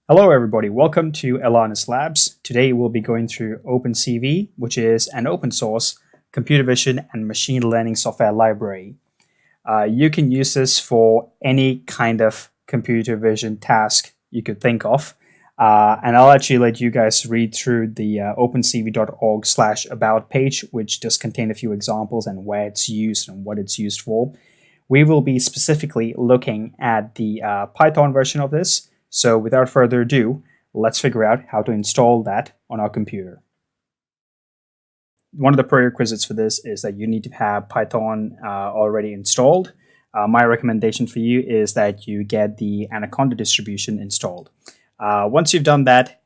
Hello everybody, welcome to Elanis Labs. Today we'll be going through OpenCV, which is an open source computer vision and machine learning software library. You can use this for any kind of computer vision task you could think of. And I'll actually let you guys read through the opencv.org/about page, which does contain a few examples and where it's used and what it's used for. We will be specifically looking at the Python version of this. So without further ado, let's figure out how to install that on our computer. One of the prerequisites for this is that you need to have Python already installed. My recommendation for you is that you get the Anaconda distribution installed. Once you've done that,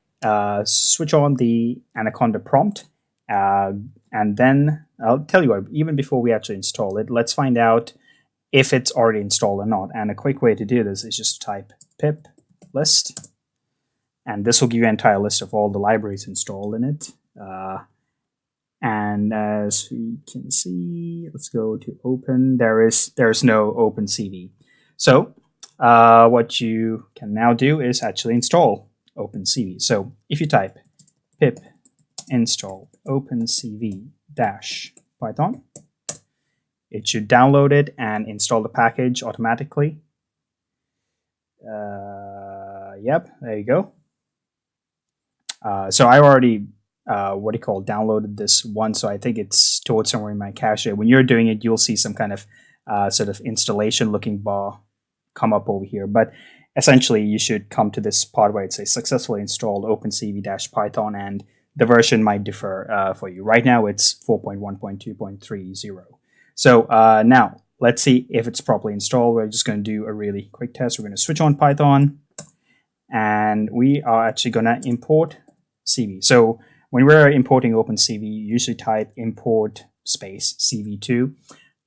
switch on the Anaconda prompt, and then I'll tell you what, even before we actually install it, let's find out if it's already installed or not. And a quick way to do this is just type pip list, and this will give you an entire list of all the libraries installed in it. And as we can see, let's go to open. There's no OpenCV. So what you can now do is actually install OpenCV. So if you type pip install opencv-python, it should download it and install the package automatically. Yep, there you go. So I already, downloaded this one, so I think it's stored somewhere in my cache. When you're doing it, you'll see some kind of sort of installation looking bar come up over here. But essentially, you should come to this part where it says successfully installed opencv-python, and the version might differ for you. Right now, it's 4.1.2.30. So now, let's see if it's properly installed. We're just going to do a really quick test. We're going to switch on Python, and we are actually going to import CV. So when we're importing OpenCV, you usually type import space CV2.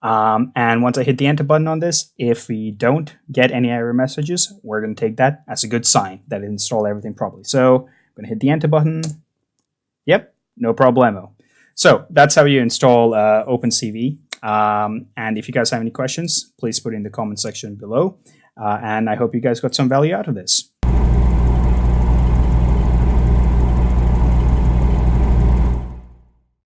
And once I hit the enter button on this, if we don't get any error messages, we're going to take that as a good sign that it installed everything properly. So I'm going to hit the enter button. Yep, no problemo. So that's how you install OpenCV. And if you guys have any questions, please put it in the comment section below. And I hope you guys got some value out of this.